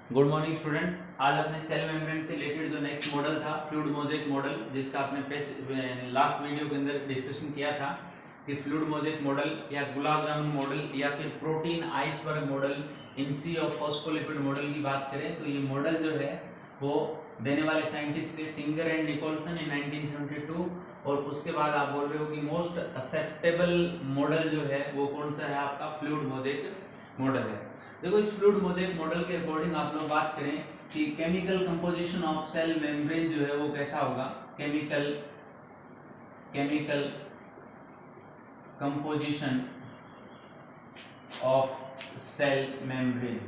Good morning students. आज अपने cell membrane से रिलेटेड जो नेक्स्ट मॉडल था फ्लूइड मोज़ेक मॉडल, जिसका आपने लास्ट वीडियो के अंदर डिस्कशन किया था कि फ्लूइड मोज़ेक मॉडल या गुलाब जामुन मॉडल या फिर प्रोटीन आइसबर्ग मॉडल, इनसी और फॉस्फोलिपिड मॉडल की बात करें तो ये मॉडल जो है वो देने वाले साइंटिस्ट थे सिंगर एंड निकोलसन इन 1972। और उसके बाद आप बोल रहे हो कि मोस्ट एक्सेप्टेबल मॉडल जो है वो कौन सा है, आपका फ्लूइड मोज़ेक मॉडल है। देखो, इस फ्लूइड मोज़ेक मॉडल के अकॉर्डिंग आप लोग बात करें कि chemical composition of cell membrane जो है वो कैसा होगा। Chemical composition of cell membrane,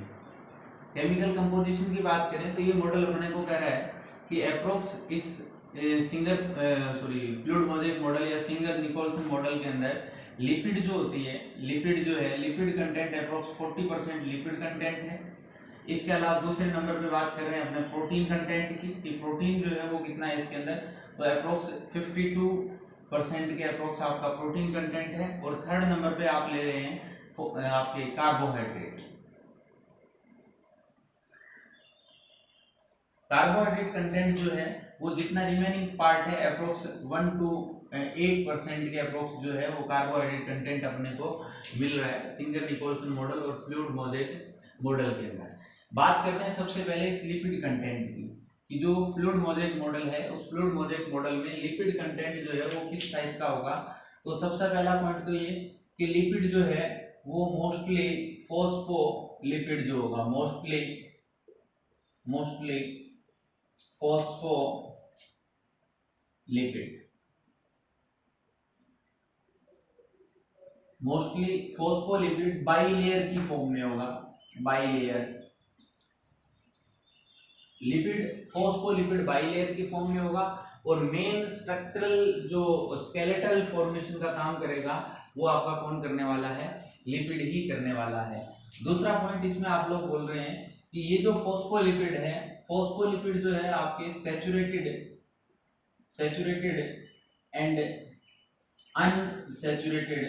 chemical composition की बात करें तो ये मॉडल अपने को कह रहा है कि अप्रोक्स इस फ्लूइड मोज़ेक मॉडल या सिंगर निकोलसन मॉडल के अंदर लिपिड जो होती है, lipid content approx 40% lipid content है। इसके अलावा दूसरे नंबर पे बात कर रहे हैं अपने प्रोटीन कंटेंट की कि प्रोटीन जो है वो कितना है इसके अंदर, तो अप्रोक्स 52% के अप्रोक्स आपका प्रोटीन कंटेंट है। और थर्ड नंबर पे आप ले रहे हैं आपके कार्बोहाइड्रेट कंटेंट जो है वो जितना रिमेनिंग पार्ट है अप्रोक्स 1 to 8% के अप्रोक्स जो है वो कार्बोहाइड्रेट कंटेंट अपने को मिल रहा है सिंगर निकोलसन मॉडल और फ्लूइड मोज़ेक मॉडल के अंदर। बात करते हैं सबसे पहले इस लिपिड कंटेंट की कि जो फ्लूइड मोज़ेक मॉडल है उस फ्लूइड मोज़ेक मॉडल में लिपिड कंटेंट जो है वो किस टाइप का होगा। तो सबसे पहला पॉइंट तो ये कि लिपिड जो है वो मोस्टली फॉस्फोलिपिड जो होगा, मोस्टली फॉस्फोलिपिड, बाइलेयर की फॉर्म में होगा। बाइलेयर लिपिड, फॉस्फोलिपिड बाइलेयर की फॉर्म में होगा। और मेन स्ट्रक्चरल जो स्केलेटल फॉर्मेशन का काम करेगा वो आपका कौन करने वाला है, लिपिड ही करने वाला है। दूसरा पॉइंट इसमें आप लोग बोल रहे हैं कि ये जो फॉस्फोलिपिड है, फॉस्फोलिपिड जो है आपके saturated and unsaturated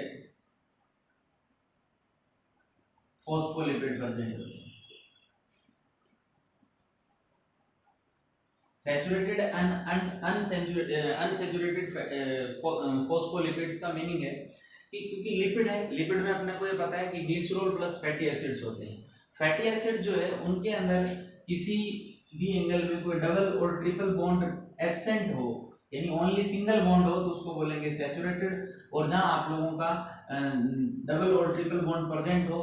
phospholipid present होते हैं। सैचुरेटेड अनसैचुरेटेड फॉस्फोलिपिड्स का मीनिंग है कि क्योंकि लिपिड है, लिपिड में अपने को ये पता है कि ग्लिसरॉल प्लस फैटी एसिड्स होते हैं। फैटी एसिड जो है उनके अंदर किसी भी एंगल में कोई डबल और ट्रिपल बॉन्ड एब्सेंट हो, यानी ओनली सिंगल बॉन्ड हो तो उसको बोलेंगे सैचुरेटेड। और जहां आप लोगों का डबल और ट्रिपल बॉन्ड प्रेजेंट हो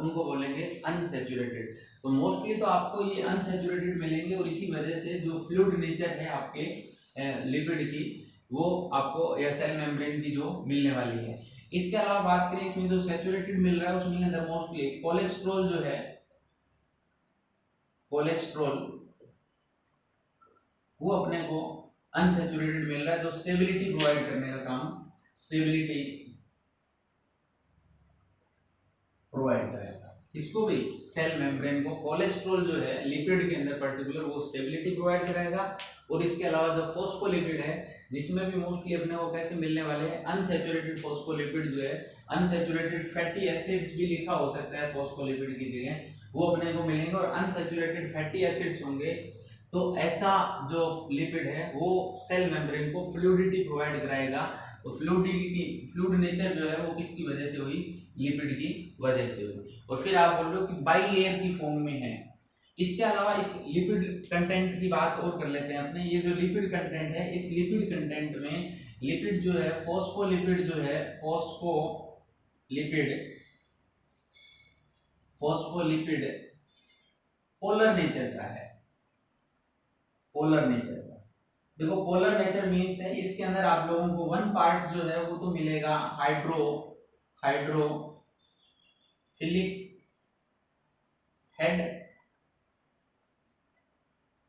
उनको बोलेंगे अनसैचुरेटेड। तो मोस्टली तो आपको ये अनसैचुरेटेड मिलेंगे और इसी वजह से जो फ्लूइड नेचर है आपके लिपिड की वो आपको या सेल मेम्ब्रेन की जो मिलने वाली है। इसके अलावा बात करें इसमें जो सैचुरेटेड मिल रहा है उसमें अंदर मोस्टली कोलेस्ट्रॉल जो है, कोलेस्ट्रॉल वो अपने को अनसैचुरेटेड मिल रहा है जो स्टेबिलिटी प्रोवाइड करने का काम, स्टेबिलिटी प्रोवाइड करेगा। इसको भी सेल मेम्ब्रेन को कोलेस्ट्रॉल जो है लिपिड के अंदर पर्टिकुलर वो स्टेबिलिटी प्रोवाइड कराएगा। और इसके अलावा जो फॉस्फोलिपिड है जिसमें भी मोस्टली अपने को कैसे मिलने वाले हैं, अनसैचुरेटेड फॉस्फोलिपिड जो है, अनसैचुरेटेड फैटी एसिड्स भी लिखा हो सकता है फॉस्फोलिपिड की जगह, वो अपने को मिलेंगे। और अनसैचुरेटेड फैटी एसिड्स होंगे। तो ऐसा जो लिपिड है वो सेल मेम्ब्रेन को फ्लूइडिटी प्रोवाइड कराएगा। तो फ्लूइड नेचर जो है वो किसकी वजह से हुई, लिपिड की वजह से हुई। और फिर आप बोल रहे हो कि बाई लेयर की फॉर्म में है। इसके अलावा इस लिपिड कंटेंट की बात और कर लेते हैं अपने। ये जो लिपिड कंटेंट है इस लिपिड कंटेंट में लिपिड जो है फॉस्फोलिपिड जो है, फॉस्फोलिपिड पोलर नेचर का है, पोलर नेचर का। देखो, पोलर नेचर मीन्स है इसके अंदर आप लोगों को वन पार्ट जो है वो तो मिलेगा हाइड्रोफिलिक हेड,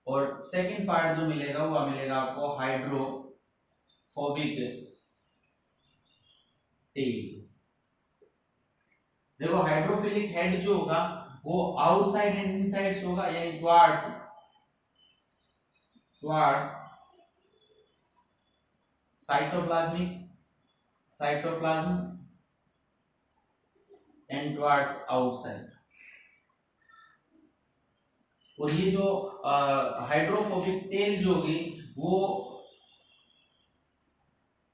और सेकंड पार्ट जो मिलेगा वो मिलेगा आपको हाइड्रोफोबिक टेल। देखो, हाइड्रोफिलिक हेड जो होगा वो आउटसाइड एंड इनसाइड होगा, यानी towards cytoplasm and towards outside. और ये जो हाइड्रोफोबिक टेल जो होगी वो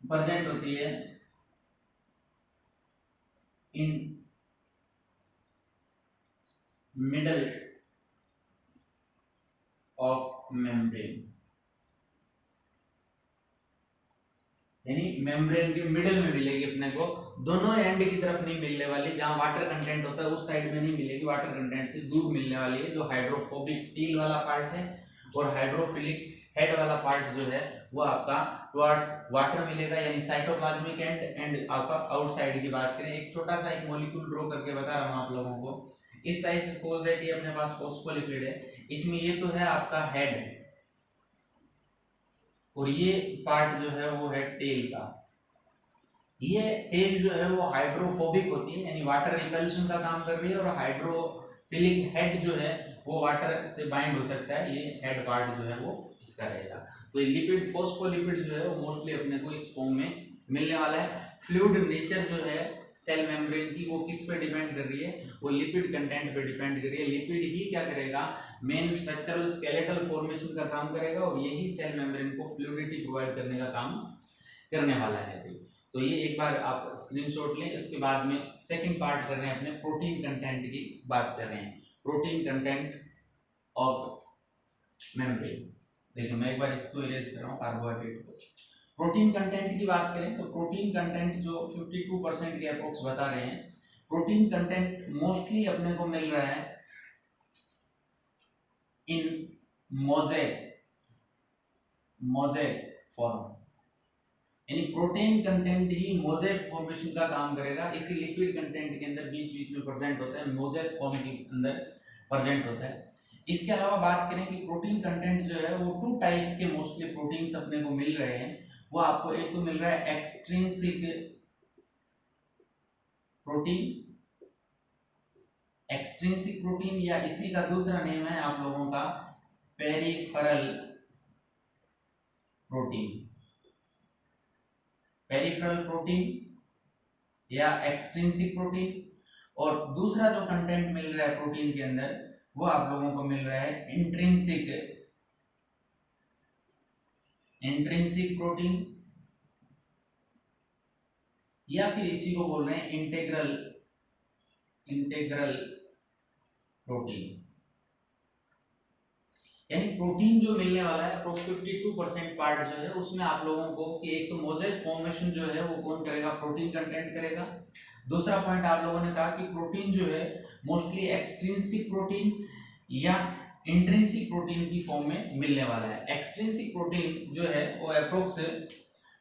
प्रेजेंट होती है इन मिडल ऑफ मेम्ब्रेन, यानी मेम्ब्रेन के मिडिल में मिलेगी अपने को, दोनों एंड की तरफ नहीं मिलने वाली, जहां वाटर कंटेंट होता है उस साइड में नहीं मिलेगी, वाटर कंटेंट से दूर मिलने वाली है, जो हाइड्रोफोबिक टील वाला पार्ट है। और हाइड्रोफिलिक हेड वाला पार्ट जो है वो आपका टुवर्ड्स वाटर मिलेगा, यानी साइटोप्लाज्मिक एंड आपका आउटसाइड की बात करें, एक छोटा सा एक मॉलिक्यूल ड्रॉ करके बता रहा हूं आप लोगों को। इस टाइप से सपोज दैट ये अपने पास फोस्फोलिपिड है, इसमें ये तो है आपका हेड और ये पार्ट जो है वो है टेल का। ये टेल जो है वो हाइड्रोफोबिक होती है, यानी वाटर रिपल्शन का काम कर रही है, और हाइड्रोफिलिक हेड जो है वो वाटर से बाइंड हो सकता है, ये हेड पार्ट जो है वो इसका रहेगा। तो लिपिड फोस्फोलिपिड जो है वो मोस्टली अपने को इस फॉर्म में मिलने वाला है। फ्लूइड नेचर जो है सेल मेम्ब्रेन की वो किस पे डिपेंड कर रही है, वो लिपिड कंटेंट पे डिपेंड कर रही है। लिपिड ही क्या करेगा, मेन स्ट्रक्चरल स्केलेटल फॉर्मेशन का काम करेगा, और यही सेल मेम्ब्रेन को फ्लूइडिटी प्रोवाइड करने का काम करने वाला है। तो ये एक बार आप स्क्रीनशॉट लें। इसके बाद में सेकंड पार्ट कर रहे हैं अपने प्रोटीन कंटेंट की बात कर रहे हैं, प्रोटीन कंटेंट ऑफ मेम्ब्रेन। देखिए मैं एक बार इसको इरेज कर रहा हूँ कार्बोहाइड्रेट को। प्रोटीन कंटेंट की बात करें तो प्रोटीन कंटेंट जो 52% के अप्रोक्स बता रहे हैं, प्रोटीन कंटेंट मोस्टली अपने को मिल रहा है इन मोज़ेक फॉर्म, यानी प्रोटीन कंटेंट ही मोज़ेक फॉर्मेशन का काम करेगा। इसी लिक्विड कंटेंट के अंदर बीच बीच में प्रेजेंट होता है, मोज़ेक फॉर्म के अंदर प्रेजेंट होता है। इसके अलावा बात करें कि प्रोटीन कंटेंट जो है वो टू टाइप्स के मोस्टली प्रोटीन्स अपने को मिल रहे हैं। वो आपको एक तो मिल रहा है एक्सट्रिंसिक प्रोटीन, या इसी का दूसरा नेम है आप लोगों का पेरिफेरल प्रोटीन या एक्सट्रिंसिक प्रोटीन। और दूसरा जो कंटेंट मिल रहा है प्रोटीन के अंदर वो आप लोगों को मिल रहा है इंट्रिंसिक प्रोटीन, या फिर इसी को बोल रहे हैं इंटेग्रल प्रोटीन। यानी प्रोटीन जो मिलने वाला है तो 52% पार्ट जो है उसमें आप लोगों को कि एक तो मोज़ेक फॉर्मेशन जो है वो कौन करेगा, प्रोटीन कंटेंट करेगा। दूसरा पॉइंट आप लोगों ने कहा कि प्रोटीन जो है मोस्टली एक्सट्रिंसिक प्रोटीन या इंट्रिंसिक प्रोटीन की फॉर्म में मिलने वाला है। एक्सट्रिंसिक प्रोटीन जो है वो अप्रोक्स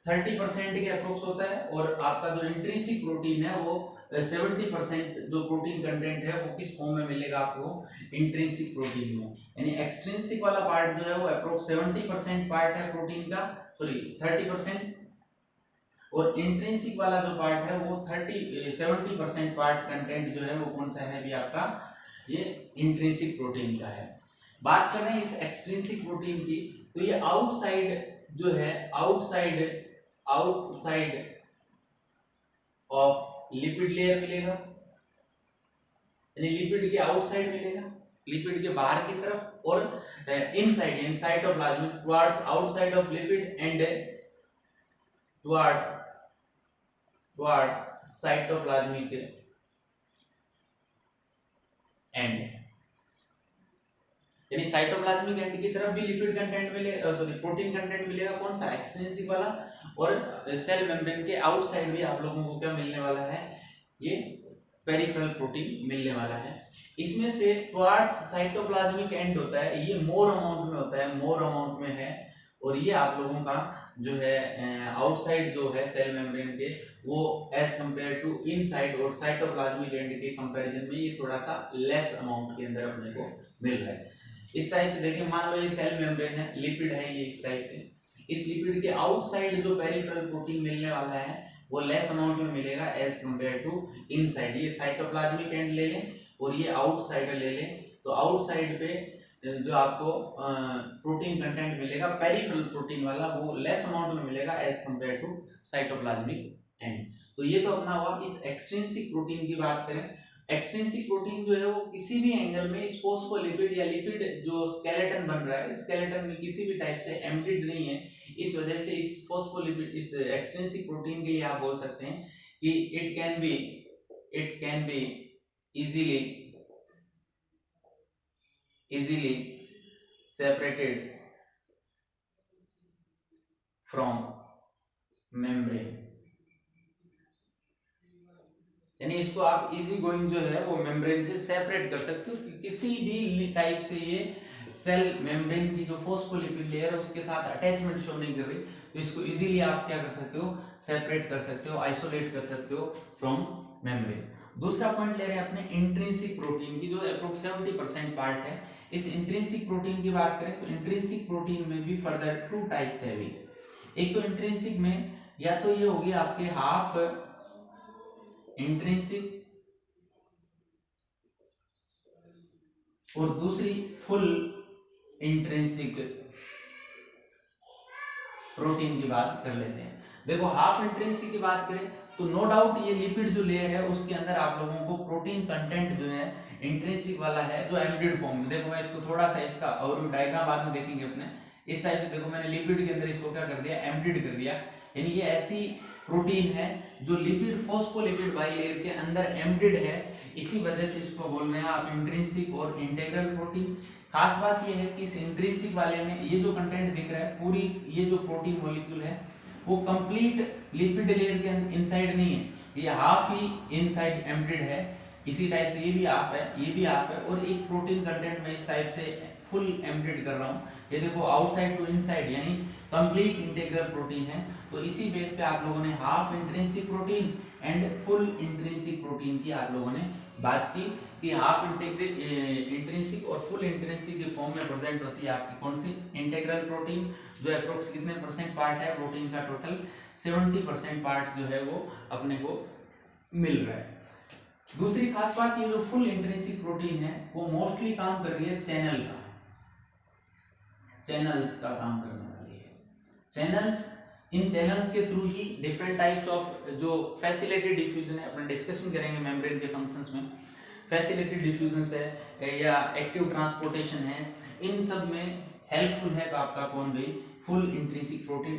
30% के अप्रोक्स होता है, और आपका जो इंट्रिंसिक प्रोटीन है वो 70% जो प्रोटीन कंटेंट है वो किस फॉर्म में मिलेगा आपको, इंट्रिंसिक प्रोटीन में। यानी एक्सट्रिंसिक वाला पार्ट जो है वो अप्रोक्स 70% पार्ट है प्रोटीन का, सॉरी 30%, और इंट्रिंसिक वाला जो पार्ट है वो 70% पार्ट कंटेंट जो है वो कौन सा है भी आपका, ये इंट्रिंसिक प्रोटीन का है। बात कर रहे हैं इस एक्सट्रिंसिक प्रोटीन की, तो ये आउटसाइड जो है आउटसाइड ऑफ लिपिड लेयर मिलेगा, यानी लिपिड के आउटसाइड मिलेगा, लिपिड के बाहर की तरफ, और inside in cytoplasm towards outside of lipid and towards cytoplasmic and, यानी साइटोप्लाज्मिक एंड की तरफ भी लिपिड कंटेंट मिलेगा, सॉरी प्रोटीन कंटेंट मिलेगा, कौन सा, एक्सट्रिंसिक वाला। और सेल मेम्ब्रेन के आउटसाइड भी आप लोगों को क्या मिलने वाला है, ये पेरिफेरल प्रोटीन मिलने वाला है। इसमें से टुवर्ड्स साइटोप्लाज्मिक एंड होता है, ये मोर अमाउंट में होता है, मोर अमाउंट में है, और ये आप लोगों का जो है आउटसाइड जो है सेल मेम्ब्रेन के वो एज कंपेयर टू इनसाइड और साइटोप्लाज्मिक एंड के कंपैरिजन में ये थोड़ा सा लेस अमाउंट के अंदर अपने को मिल रहा है। इस टाइप से देखिए, मान लो ये सेल मेम्ब्रेन है, लिपिड है ये, इस टाइप से इस लिपिड के आउटसाइड जो पेरिफेरल प्रोटीन मिलने वाला है वो लेस अमाउंट में मिलेगा एज कंपेयर टू इनसाइड। ये साइटोप्लाज्मिक एंड ले लें और ये आउटसाइड ले लें, तो आउटसाइड पे जो आपको प्रोटीन कंटेंट मिलेगा पेरिफेरल प्रोटीन वाला वो लेस अमाउंट में मिलेगा as compare to cytoplasmic end. तो ये तो अपना हुआ इस एक्सट्रिंसिक प्रोटीन की बात करें। एक्सट्रिंसिक प्रोटीन जो है वो किसी भी एंगल में इस फोस्फोलिपिड या लिपिड जो स्केलेटन बन रहा है, स्केलेटन में किसी भी टाइप से एम्प्टीड नहीं है। इस वजह से इस फोस्फोलिपिड, इस एक्सट्रिंसिक प्रोटीन के लिए आप बोल सकते हैं कि it can be easily separated from membrane। यानी इसको आप इजी गोइंग जो है वो मेम्ब्रेन से सेपरेट कर सकते हो कि किसी भी टाइप से ये सेल मेम्ब्रेन की जो फोस्फोलिपिड लेयर है उसके साथ अटैचमेंट शो नहीं कर रही, तो इसको इजीली आप क्या कर सकते हो, सेपरेट कर सकते हो, आइसोलेट कर सकते हो फ्रॉम मेम्ब्रेन। दूसरा पॉइंट ले रहे हैं अपने इंट्रिंसिक प्रोटीन की, जो अप्रोक्स 70% पार्ट है। इस इंट्रिंसिक प्रोटीन की बात करें तो इंट्रिंसिक प्रोटीन में भी फर्दर टू टाइप्स है अभी। एक तो इंट्रिंसिक में या तो ये होगी आपके हाफ इंट्रिंसिक और दूसरी फुल इंट्रिंसिक प्रोटीन की बात कर लेते हैं। देखो हाफ इंट्रिंसिक की बात करें तो नो डाउट ये लिपिड जो लेयर है उसके अंदर आप लोगों को प्रोटीन कंटेंट जो है इंट्रिंसिक वाला है, जो एम्प्टीड फॉर्म में। देखो मैं इसको थोड़ा सा इसका और डायग्राम बाद में देखेंगे अपने। इस टाइप से देखो मैंने लिपिड के अंदर इसको क्या कर दिया, एम्प्टीड कर दिया। यानी ये ऐसी प्रोटीन है जो लिपिड फोस्फोलिपिड बाइलेयर के अंदर एम्प्टीड है, इसी वजह से इसको बोल रहे हैं आप इंट्रिंसिक और इंटीग्रल प्रोटीन। खास बात ये है कि इस इंट्रिंसिक वाले में ये जो कंटेंट दिख रहा है, पूरी ये जो प्रोटीन मॉलिक्यूल है वो कंप्लीट लिपिड लेयर के इनसाइड नहीं है, ये हाफ ही इनसाइड एम्प्टीड है। इसी टाइप से ये भी हाफ है, ये भी हाफ है, और एक प्रोटीन कंटेंट में इस टाइप से फुल एम्प्टीड कर रहा हूँ। ये देखो आउटसाइड टू इनसाइड यानी कंप्लीट इंटीग्रल प्रोटीन है। तो इसी बेस पे आप लोगों ने half intrinsic protein and full intrinsic protein की आप लोगों ने बात की कि हाफ इंट्रिंसिक और फुल इंट्रिंसिक के फॉर्म में प्रेजेंट होती है आपकी कौन सी, इंटीग्रल प्रोटीन, जो अप्रोक्स कितने परसेंट पार्ट है प्रोटीन का, टोटल 70% पार्ट जो है वो अपने को मिल रहा है। दूसरी खास बात, ये जो फुल इंट्रिंसिक प्रोटीन है वो मोस्टली काम कर रही है चैनल्स का काम करने वाली है। चैनल्स, इन चैनल्स के through he different types of जो फैसिलिटेड डिफ्यूजन है, अपन डिस्कशन करेंगे मेम्ब्रेन के फंक्शंस में। फैसिलिटेड डिफ्यूजन है या एक्टिव ट्रांसपोर्टेशन है, इन सब में हेल्पफुल है आपका कौन भाई, फुल इंट्रिंसिक प्रोटीन।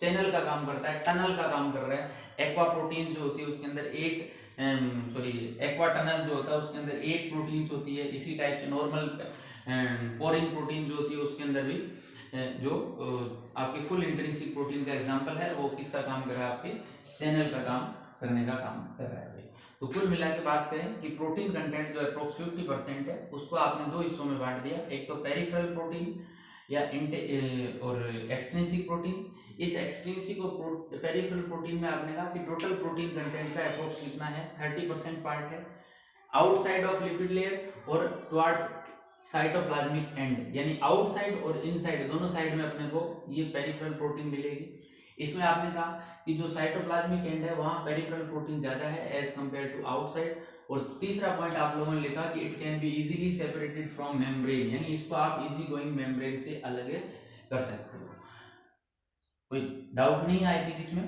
चैनल का काम करता है, टनल का काम कर रहा है। एक्वा प्रोटीन जो होती है उसके अंदर एक्वा टनल जो होता है उसके अंदर 8 प्रोटीन्स होती है। इसी टाइप से नॉर्मल पोरिंग प्रोटीन जो होती है उसके अंदर भी जो आपके फुल इंट्रिंसिक प्रोटीन का एग्जांपल है वो किसका काम कर रहा है, आपके चैनल का काम करने का काम कर रहा है। तो कुल मिला के बात करें कि प्रोटीन कंटेंट जो अप्रोक्स 50% है उसको आपने दो हिस्सों में बांट दिया, एक तो पेरिफेरल प्रोटीन या और एक्सट्रिंसिक प्रोटीन। इस एक्सट्रिंसिक और पेरिफेरल प्रोटीन में आपने कहा कि टोटल प्रोटीन कंटेंट का अप्रोक्स कितना है, 30% पार्ट है आउटसाइड ऑफ लिपिड लेयर और टुवर्ड्स साइटोप्लाज्मिक एंड, यानी आउटसाइड और इनसाइड दोनों साइड में अपने को ये पेरिफेरल प्रोटीन मिलेगी। इसमें आपने कहा कि जो साइटोप्लाज्मिक एंड है वहां पेरिफेरल प्रोटीन ज्यादा है एज कंपेयर टू आउटसाइड। और तीसरा पॉइंट आप लोगों ने लिखा कि it can be easily separated from membrane, यानी इसको आप इजी गोइंग मेम्ब्रेन से अलग कर सकते हो। कोई डाउट नहीं आई थिंक इसमें।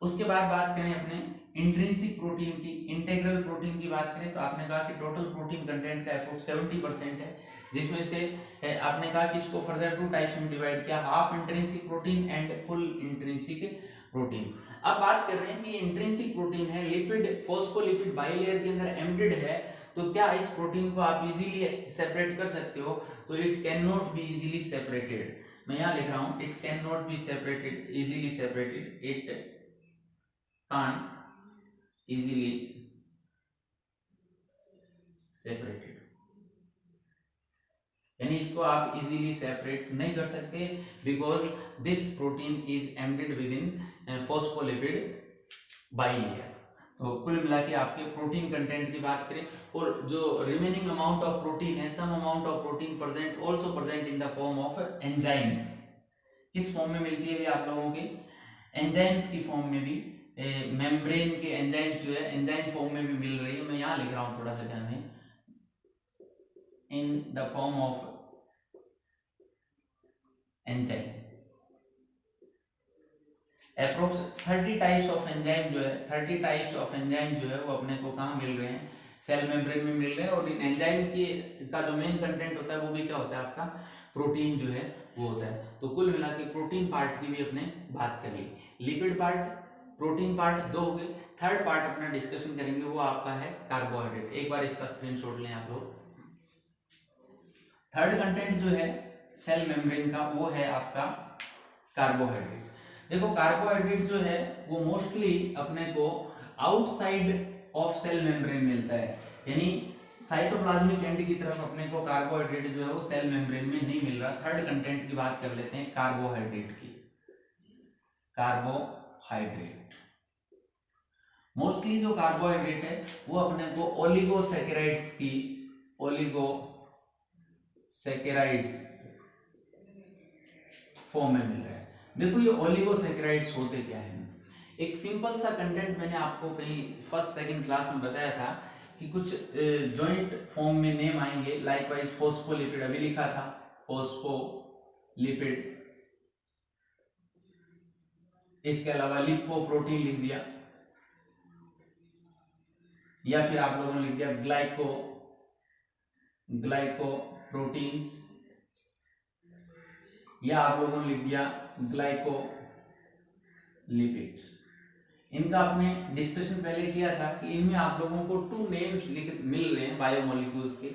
उसके बाद बात करें अपने इंट्रिंसिक प्रोटीन की, इंटीग्रल प्रोटीन की बात करें तो आपने कहा कि टोटल प्रोटीन कंटेंट का अप्रोक्स 70% है, जिसमें से आपने कहा कि इसको फर्दर टू टाइप्स में डिवाइड किया, half intrinsic protein and full intrinsic protein. अब बात कर रहे हैं कि इंट्रिंसिक प्रोटीन है, लिपिड फोस्फोलिपिड बाइलेयर के अंदर एम्प्टीड है, तो क्या इस प्रोटीन को आप इजीली सेपरेट कर सकते हो, तो it can not be easily separated. मैं यहां लिख रहा हूं it can not be separated, easily separated, it can't easily separated, यानी इसको आप इजीली सेपरेट नहीं कर सकते because this protein is emptied with in phospholipid bilayer. तो कुल मिला के आपके प्रोटीन कंटेंट की बात करें और जो रिमेनिंग अमाउंट ऑफ प्रोटीन है, some amount of protein present also present in the form of enzymes. किस फॉर्म में मिलती है भी आप लोगों के, एंजाइम्स की फॉर्म में भी, मेम्ब्रेन के एंजाइम्स जो है एंजाइम फॉर्म में भी मिल रही है। मैं यहाँ लिख रहा हूँ थोड़ा सा ध्यान में, इन the form of enzyme. Approx 30 types of enzyme जो है 30 टाइप्स ऑफ एंजाइम जो है वो अपने को कहाँ मिल रहे हैं, सेल मेम्ब्रेन में मिल रहे हैं। और इन एंजाइम की का जो मेन कंटेंट होता है वो भी क्या होता है आपका प्रोटीन जो है वो होता है। तो कुल मिला के प्रोटीन पार्ट की भी अपने बात कर ली। लिपिड पार्ट, प्रोटीन पार्ट दो हो गए। थर्ड पार्ट अपना डिस्कशन करेंगे वो आपका है कार्बोहाइड्रेट। एक बार इसका स्क्रीनशॉट लें आप लोग। थर्ड कंटेंट जो है सेल मेम्ब्रेन का वो है आपका कार्बोहाइड्रेट। देखो कार्बोहाइड्रेट जो है वो मोस्टली अपने को आउटसाइड ऑफ सेल मेम्ब्रेन मिलता है, यानी साइटोप्लाज्मिक एंड की तरफ अपने को कार्बोहाइड्रेट जो है वो सेल मेम्ब्रेन में नहीं मिल रहा। थर्ड कंटेंट की बात कर लेते हैं कार्बोहाइड्रेट की। कार्बोहाइड्रेट मोस्टली जो कार्बोहाइड्रेट है वो अपने को ओलिगोसैकेराइड्स की, ओलिगोसैकेराइड्स फॉर्म में मिल रहा है। देखो ये ओलिगोसैकेराइड्स होते क्या है, एक सिंपल सा कंटेंट मैंने आपको कहीं फर्स्ट सेकंड क्लास में बताया था कि कुछ जॉइंट फॉर्म में नेम आएंगे। लाइकवाइज फोस्फोलिपिड अभी लिखा था, फोस्फोलिपिड। इसके अलावा लिपोप्रोटीन लिख दिया, या फिर आप लोगों ने लिख दिया ग्लाइकोप्रोटीन्स, या आप लोगों ने लिख दिया ग्लाइकोलिपिड्स। इनका आपने डिस्कशन पहले किया था कि इनमें आप लोगों को टू नेम्स मिल रहे हैं बायोमोलिक्यूल्स के।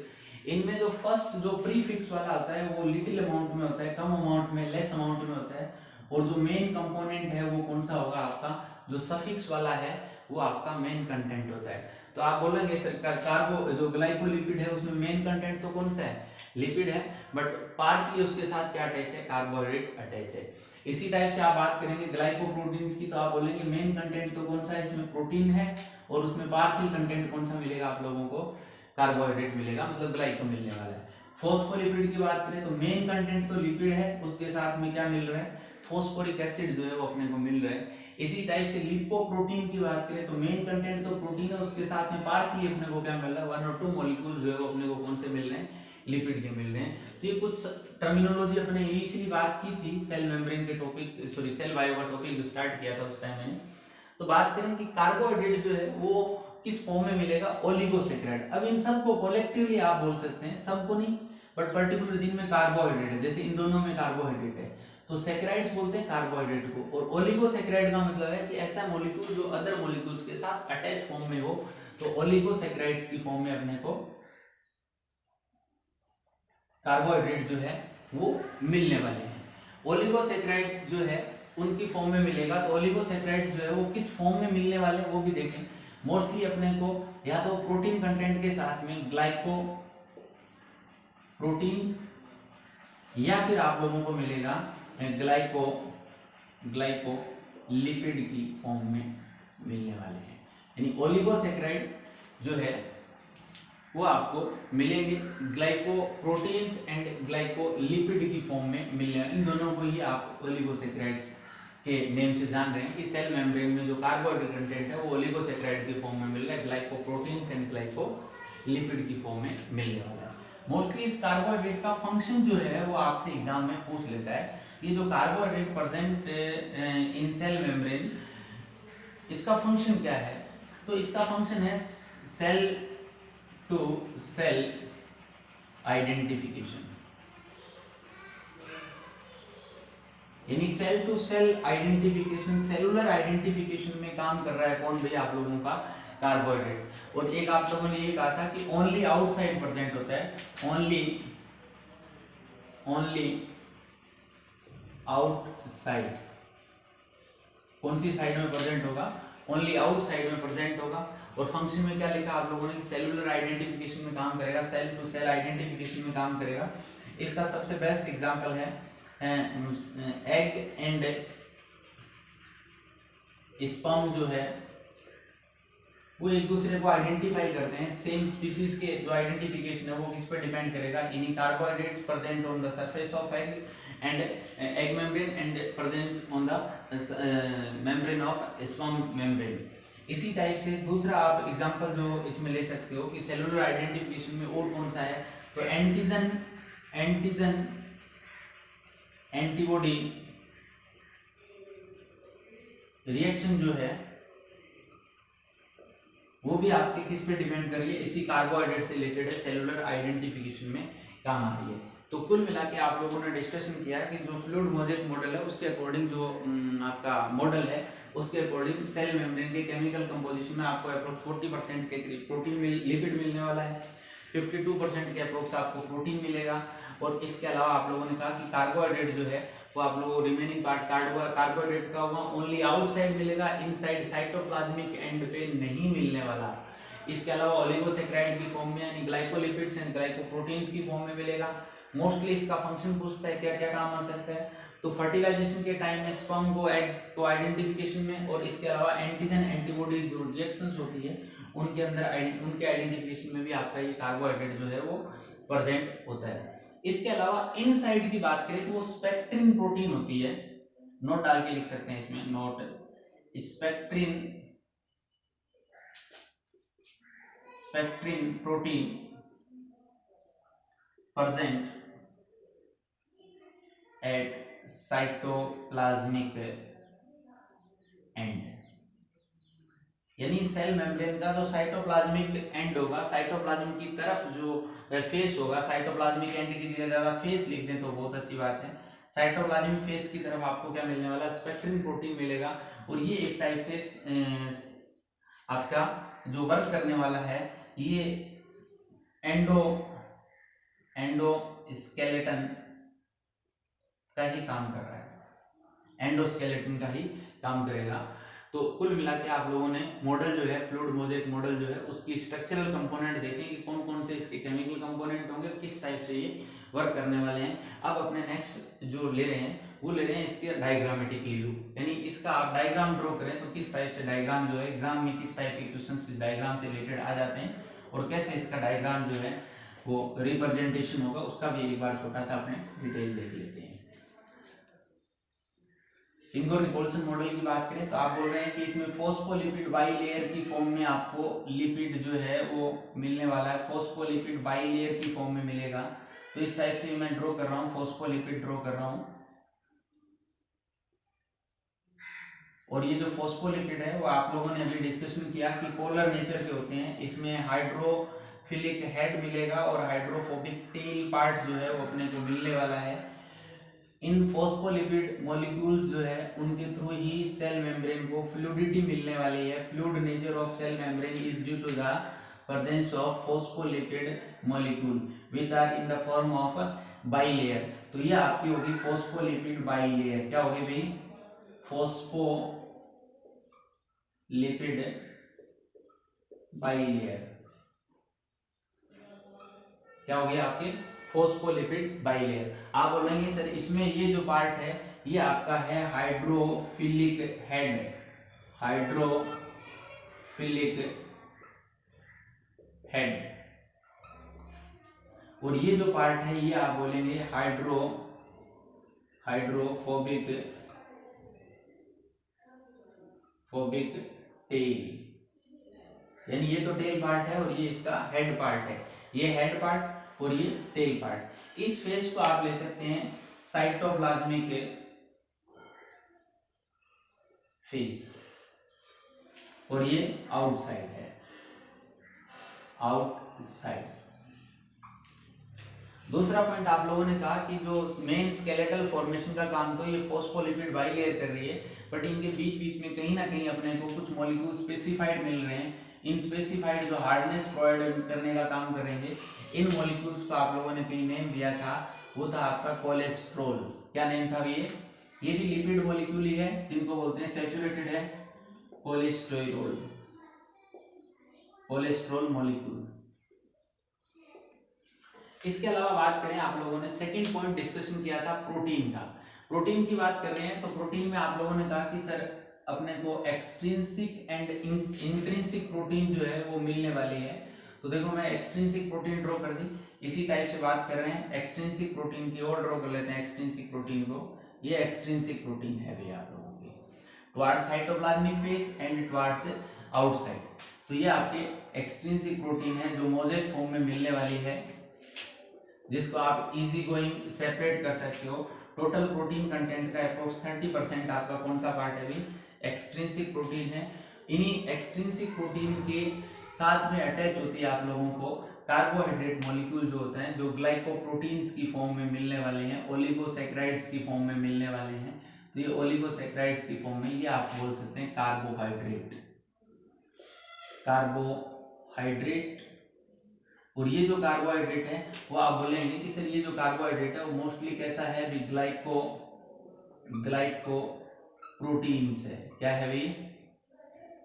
इनमें जो फर्स्ट जो प्रीफिक्स वाला होता है वो लिटिल अमाउंट में होता है, कम अमाउंट में, लेस अमाउंट में होता है। और जो मेन कंपोनेंट है वो कौन सा होगा आपका, जो सफिक्स वाला है वो आपका मेन कंटेंट होता है। तो आप बोलेंगे सर कार्बो जो ग्लाइकोलिपिड है उसमें मेन कंटेंट तो कौन सा है, लिपिड है, बट पार्शियली उसके साथ क्या अटैच है, कार्बोहाइड्रेट अटैच है। इसी टाइप से आप बात करेंगे ग्लाइकोप्रोटीन्स की, तो आप बोलेंगे मेन कंटेंट तो कौन सा है, इसमें प्रोटीन है, और उसमें पार्शियल कंटेंट कौन सा मिलेगा आप लोगों को, कार्बोहाइड्रेट मिलेगा, मतलब ग्लाइको मिलने वाला है। फॉस्फोलिपिड की बात करें तो मेन कंटेंट तो लिपिड है, उसके साथ में क्या मिल रहा है, फॉस्फोरिक एसिड जो है वो अपने को मिल रहा है। इसी टाइप से लिपोप्रोटीन की बात करें तो मेन कंटेंट तो प्रोटीन है, उसके साथ में पार्शियली अपने को क्या मिल रहा है, 1 और 2 मॉलिक्यूल जो है वो अपने को कौन से मिल रहे हैं, लिपिड के मिल रहे हैं। तो ये कुछ टर्मिनोलॉजी अपने इनिशियली बात की थी सेल मेम्ब्रेन के टॉपिक, सॉरी सेल बायो का टॉपिक जो स्टार्ट किया था उस टाइम मैंने। तो बात करें कि कार्बोहाइड्रेट जो है वो किस फॉर्म में मिलेगा, ओलिगोसैकेराइड। अब इन सबको कलेक्टिवली आप बोल सकते हैं, सबको नहीं बट पर्टिकुलर जिनमें कार्बोहाइड्रेट है, जैसे इन दोनों में कार्बोहाइड्रेट है तो सैकेराइड्स बोलते हैं कार्बोहाइड्रेट को। और ओलिगोसैकेराइड का मतलब है कि ऐसा मॉलिक्यूल जो अदर मॉलिक्यूल्स के साथ अटैच फॉर्म में हो, तो ओलिगोसैकेराइड्स की फॉर्म में अपने को कार्बोहाइड्रेट जो है वो मिलने वाले हैं। ओलिगोसैकेराइड्स जो है उनकी फॉर्म में मिलेगा, तो ओलिगोसैकेराइड्स जो है वो किस फॉर्म में मिलने वाले हैं वो भी देखें। मोस्टली अपने को या तो प्रोटीन कंटेंट के साथ में ग्लाइको प्रोटीन्स, या फिर आप लोगों को मिलेगा ग्लाइकोलिपिड की फॉर्म में मिलने वाले हैं। यानी ओलिगोसैकेराइड जो है वो आपको मिलेंगे ग्लाइकोप्रोटीन्स एंड ग्लाइकोलिपिड की फॉर्म में मिलने वाले। इन दोनों को ही आप ओलिगोसैकेराइड्स के नेम से जान रहे हैं कि सेल मेम्ब्रेन में जो कार्बोहाइड्रेट कंटेंट है वो ओलिगोसैकेराइड की फॉर्म में मिल रहा है, ग्लाइकोप्रोटीन्स एंड ग्लाइकोलिपिड की फॉर्म में मिलने वाला है। मोस्टली इस कार्बोहाइड्रेट का फंक्शन जो है वो आपसे एग्जाम में पूछ लेता है। ये जो carbohydrate present in cell membrane, इसका फंक्शन क्या है, तो इसका फंक्शन है सेल टू सेल आइडेंटिफिकेशन। यानी cell to cell identification, cellular identification में काम कर रहा है कौन भैया, आप लोगों का कार्बोहाइड्रेट। और एक आप लोगों ने ये कहा था कि ओनली आउटसाइड प्रेजेंट होता है, ओनली आउटसाइड। कौन सी साइड में प्रेजेंट होगा, ओनली आउटसाइड में प्रेजेंट होगा। और फंक्शन में क्या लिखा आप लोगों ने, सेलुलर आइडेंटिफिकेशन में काम करेगा, सेल टू सेल आइडेंटिफिकेशन में काम करेगा। इसका सबसे बेस्ट एग्जांपल है एग एंड स्पर्म जो है वो एक दूसरे को आइडेंटिफाई करते हैं। सेम स्पीसीज के जो आइडेंटिफिकेशन है वो किस पर डिपेंड करेगा, in carbohydrates present on the surface of egg and egg membrane and present on the membrane of sperm membrane. इसी टाइप से दूसरा आप एग्जांपल जो इसमें ले सकते हो कि सेलुलर आइडेंटिफिकेशन में और कौन सा है, तो एंटीजन एंटीबॉडी रिएक्शन जो है वो भी आपके किस पे डिपेंड कर रही है, इसी कार्बोहाइड्रेट से रिलेटेड है, सेलुलर आइडेंटिफिकेशन में काम आ रही है। तो कुल मिला के आप लोगों ने डिस्कशन किया कि जो फ्लूइड मोज़ेक मॉडल है उसके अकॉर्डिंग जो आपका मॉडल है उसके अकॉर्डिंग सेल मेम्ब्रेन के केमिकल कंपोजिशन में आपको अप्रोक्स 40% के करीब प्रोटीन लिपिड मिलने वाला है, 52% के अप्रोक्स आपको प्रोटीन मिलेगा। और इसके अलावा आप लोगों ने कहा कि कार्बोहाइड्रेट जो है वो आप लोगों को रिमेनिंग पार्ट कार्बोहाइड्रेट का होगा ओनली आउटसाइड मिलेगा, इनसाइड साइटोप्लाज्मिक एंड पे नहीं मिलने वाला। इसके अलावा ओलिगोसैकेराइड की फॉर्म में यानी ग्लाइकोलिपिड्स एंड ग्लाइकोप्रोटीन्स की फॉर्म में मिलेगा। मोस्टली इसका फंक्शन पूछता है क्या क्या काम आ सकता है, तो फर्टिलाइजेशन के टाइम में स्पर्म को एग को आइडेंटिफिकेशन में, और इसके अलावा एंटीजन एंटीबॉडी जो रिएक्शंस होती है उनके अंदर उनके आइडेंटिफिकेशन में भी आपका ये कार्बोहाइड्रेट जो है वो प्रेजेंट होता है। इसके अलावा इनसाइड की बात करें तो वो स्पेक्ट्रिन प्रोटीन होती है, नोट डाल के लिख सकते हैं इसमें, note spectrin protein present at cytoplasmic and, यानी सेल मेम्ब्रेन का जो साइटोप्लाज्मिक एंड होगा, साइटोप्लाज्म की तरफ जो फेस होगा, साइटोप्लाज्मिक एंड की जगह फेस लिख दें तो बहुत अच्छी बात है। साइटोप्लाज्मिक फेस की तरफ आपको क्या मिलने वाला, स्पेक्ट्रिन प्रोटीन मिलेगा। और ये एक टाइप से आपका जो वर्क करने वाला है ये एंडोस्केलेटन का ही काम कर रहा है, एंडोस्केलेटन का ही काम करेगा। तो कुल मिला के आप लोगों ने मॉडल जो है फ्लूइड मोज़ेक मॉडल जो है उसकी स्ट्रक्चरल कंपोनेंट देखे कि कौन कौन से इसके केमिकल कंपोनेंट होंगे, किस टाइप से ये वर्क करने वाले हैं। अब अपने नेक्स्ट जो ले रहे हैं वो ले रहे हैं इसके डायग्रामेटिक व्यू, यानी इसका आप डायग्राम ड्रॉ करें तो किस टाइप से डायग्राम जो है एग्जाम में किस टाइप के क्वेश्चन डायग्राम से रिलेटेड आ जाते हैं और कैसे इसका डायग्राम जो है वो रिप्रेजेंटेशन होगा उसका भी एक बार छोटा सा अपने डिटेल देख लेते हैं। सिंगो-निकोल्सन मॉडल की बात करें तो आप बोल रहे हैं कि इसमें फोस्फोलिपिड बाइलेयर की फॉर्म में आपको लिपिड जो है वो मिलने वाला है, फोस्फोलिपिड बाइलेयर की फॉर्म में मिलेगा। तो इस टाइप से मैं ड्रॉ कर रहा हूँ, फोस्फोलिपिड ड्रॉ कर रहा हूँ। और ये जो फोस्फोलिपिड है वो आप लोगों ने अभी डिस्कशन किया कि पोलर नेचर के होते हैं, इसमें हाइड्रोफिलिक हेड मिलेगा और हाइड्रोफोबिक टेल पार्ट जो है वो अपने को मिलने वाला है। इन फोस्फोलिपिड मॉलिक्यूल्स जो है उनके थ्रू ही सेल मेम्ब्रेन को फ्लूइडिटी मिलने वाली है। Fluid nature of cell membrane is due to the presence of phospholipid molecule which are in the form of bilayer. तो ये आपकी होगी फोस्फोलिपिड बाइलेयर। क्या होगी भाई, फोस्फोलिपिड बाइलेयर। क्या हो गया आपके फोस्फोलिपिड बाइलेयर। आप बोलेंगे सर इसमें ये जो पार्ट है ये आपका है हाइड्रोफिलिक हेड, हाइड्रोफिलिक हेड, और ये जो पार्ट है ये आप बोलेंगे हाइड्रोफोबिक टेल, यानी ये तो टेल पार्ट है और ये इसका हेड पार्ट है, ये हेड पार्ट और ये टेल पार्ट। इस फेस को आप ले सकते हैं साइटोप्लाज्मिक फेस और ये आउटसाइड है, आउटसाइड। दूसरा पॉइंट आप लोगों ने कहा कि जो मेन स्केलेटल फॉर्मेशन का काम तो ये फोस्फोलिपिड बाइलेयर कर रही है, बट इनके बीच बीच में कहीं ना कहीं अपने को कुछ मॉलिक्यूल स्पेसिफाइड मिल रहे हैं। इन स्पेसिफाइड जो हार्डनेस प्रोवाइड करने का काम करेंगे, इन मॉलिक्यूल्स को आप लोगों ने कहीं नेम दिया था, वो था आपका कोलेस्ट्रॉल। क्या नेम था ये भी लिपिड मॉलिक्यूल ही है जिनको बोलते हैं सैचुरेटेड है कोलेस्ट्रॉल मॉलिक्यूल। इसके अलावा बात करें आप लोगों ने सेकंड पॉइंट डिस्कशन किया था प्रोटीन का। प्रोटीन की बात कर रहे हैं तो प्रोटीन में आप लोगों ने कहा कि सर अपने को एक्सट्रिंसिक एंड इंट्रिंसिक प्रोटीन जो है वो मिलने वाली है। तो देखो मैं एक्सट्रिंसिक प्रोटीन ड्रॉ कर दी, इसी टाइप से बात कर रहे हैं एक्सट्रिंसिक प्रोटीन की और ड्रॉ कर लेते हैं एक्सट्रिंसिक प्रोटीन को। ये एक्सट्रिंसिक प्रोटीन है भैया आप लोगों की towards cytoplasmic face and towards outside. तो ये आपके एक्सट्रिंसिक प्रोटीन है जो मोज़ेक फॉर्म में मिलने वाली है, जिसको आप इजी गोइंग सेपरेट कर सकते हो। टोटल प्रोटीन कंटेंट का अप्रोक्स 30% आपका कौन सा पार्ट है भी एक्सट्रिंसिक प्रोटीन है। इन्हीं एक्सट्रिंसिक प्रोटीन के साथ में अटैच होती है आप लोगों को कार्बोहाइड्रेट मॉलिक्यूल जो होते हैं, जो ग्लाइकोप्रोटीन्स की फॉर्म में मिलने वाले हैं, ओलिगोसैकेराइड्स की फॉर्म में मिलने वाले हैं। तो ये ओलिगोसैकेराइड्स की फॉर्म में ये आप बोल सकते हैं कार्बोहाइड्रेट, कार्बोहाइड्रेट। और ये जो कार्बोहाइड्रेट है वो आप बोलेंगे कि सर ये जो कार्बोहाइड्रेट है वो मोस्टली कैसा है भी, ग्लाइकोप्रोटीन्स है। क्या है भाई?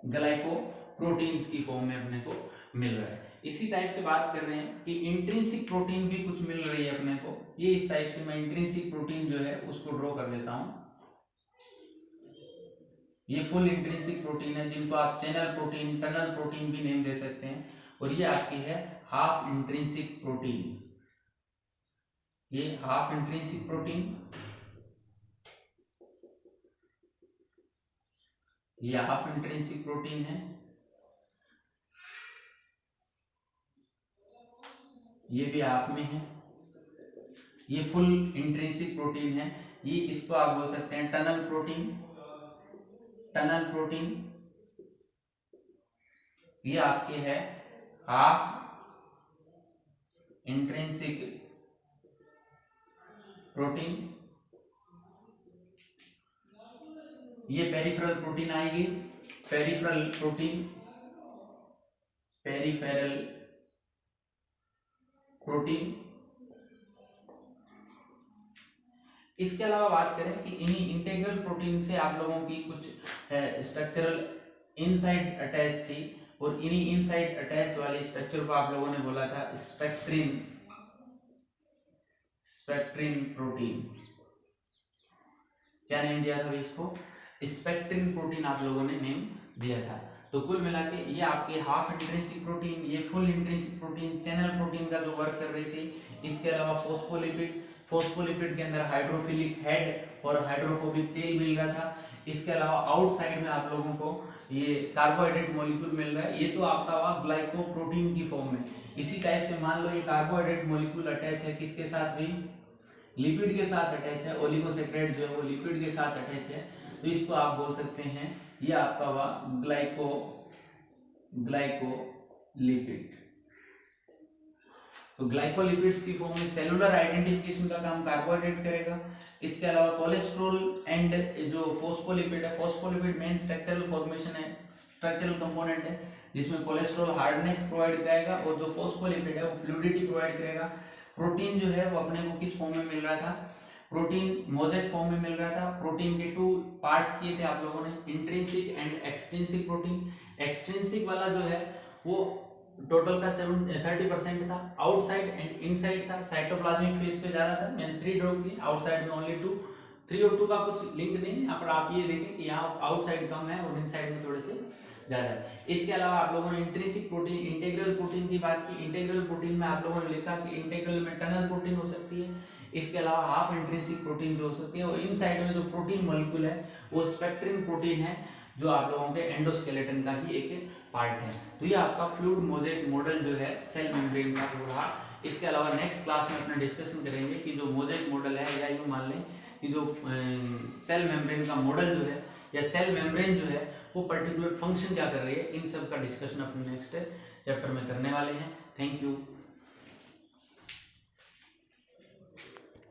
ग्लाइकोप्रोटीन्स की फॉर्म में अपने को मिल रहा है। इसी टाइप से बात कर रहे हैं कि इंट्रिंसिक प्रोटीन भी कुछ मिल रही है अपने को। ये इस टाइप से मैं इंट्रिंसिक प्रोटीन जो है उसको ड्रॉ कर देता हूं। ये फुल इंट्रिंसिक प्रोटीन है, जिनको आप चैनल प्रोटीन, टनल प्रोटीन भी नेम दे सकते हैं। और ये आपकी है हाफ इंट्रिंसिक प्रोटीन। ये हाफ इंट्रिंसिक प्रोटीन, ये हाफ इंट्रिंसिक प्रोटीन है। ये भी हाफ में है। ये फुल इंट्रिंसिक प्रोटीन है। ये इसको आप बोल सकते हैं टनल प्रोटीन, टनल प्रोटीन। ये आपके है हाफ इंट्रिंसिक प्रोटीन। ये पेरिफेरल प्रोटीन आएगी, पेरिफेरल प्रोटीन, पेरिफेरल प्रोटीन। इसके अलावा बात करें कि इन्हीं इंटीग्रल प्रोटीन से आप लोगों की कुछ स्ट्रक्चरल इनसाइड अटैच थी, और इन्हीं इनसाइड अटैच वाले स्ट्रक्चर को आप लोगों ने बोला था स्पेक्ट्रिन, स्पेक्ट्रिन प्रोटीन। क्या नेम दिया था इसको? स्पेक्ट्रिन प्रोटीन आप लोगों ने नेम दिया था। तो कुल मिला के ये आपके हाफ इंट्रिंसिक प्रोटीन, ये full intrinsic protein, channel protein का जो वर्क कर रही थी। इसके अलावा फोस्फोलिपिड, फोस्फोलिपिड के अंदर हाइड्रोफिलिक हेड और हाइड्रोफोबिक टेल मिल रहा था। इसके अलावा आउटसाइड में आप लोगों को ये कार्बोहाइड्रेट मॉलिक्यूल मिल रहा है। ये तो आपका हुआ ग्लाइकोप्रोटीन की फॉर्म में। इसी टाइप से मान लो ये कार्बोहाइड्रेट मॉलिक्यूल अटैच है किसके साथ भी? लिपिड के साथ अटैच है। ओलिगोसैकेराइड जो है वो लिपिड के साथ अटैच है। तो इसको आप बोल सकते हैं ये आपका हुआ ग्लाइकोलिपिड। तो ग्लाइकोलिपिड्स की फॉर्म में सेलुलर आइडेंटिफिकेशन का काम कार्बोहाइड्रेट करेगा। इसके अलावा कोलेस्ट्रॉल एंड जो फोस्फोलिपिड है, फोस्फोलिपिड मेन स्ट्रक्चरल फॉर्मेशन है, स्ट्रक्चरल कंपोनेंट है, जिसमें कोलेस्ट्रॉल हार्डनेस प्रोवाइड करेगा और जो फोस्फोलिपिड है वो फ्लूइडिटी प्रोवाइड करेगा। प्रोटीन जो है वो अपने को किस फॉर्म में मिल रहा था? प्रोटीन मोज़ेक फॉर्म में मिल रहा था। प्रोटीन के टू पार्ट्स किए थे आप लोगों ने, intrinsic and extrinsic protein. Extrinsic वाला जो है वो टोटल का 30% था, आउटसाइड एंड इनसाइड था। साइटोप्लाज्मिक फेज पे जा रहा था, मैंने 3 ड्रॉ किए, आउटसाइड में ओनली 2। 3 और 2 का कुछ लिंक नहीं है यहाँ पर। आप ये देखें कि यहाँ आउटसाइड कम है और इनसाइड में थोड़े से ज्यादा है। इसके अलावा आप लोगों ने इंट्रिंसिक प्रोटीन, इंटीग्रल प्रोटीन की बात की। इंटीग्रल प्रोटीन में आप लोगों ने लिखा कि इंटीग्रल में टनल प्रोटीन हो सकती है। इसके अलावा हाफ इंट्रिंसिक प्रोटीन जो हो सकती है, और इनसाइड में जो प्रोटीन मॉलिक्यूल है वो स्पेक्ट्रिन प्रोटीन है, जो आप लोगों के एंडोस्केलेटन का ही एक पार्ट है। तो ये आपका फ्लूइड मोज़ेक मॉडल जो है सेल मेम्ब्रेन का हो रहा। इसके अलावा नेक्स्ट क्लास में अपना डिस्कशन करेंगे कि जो मोज़ेक मॉडल है, या यूँ मान लें कि जो सेल मेम्ब्रेन का मॉडल जो है या सेल मेम्ब्रेन जो है वो पर्टिकुलर फंक्शन क्या कर रही है, इन सब का डिस्कशन अपने नेक्स्ट चैप्टर में करने वाले हैं। Thank you.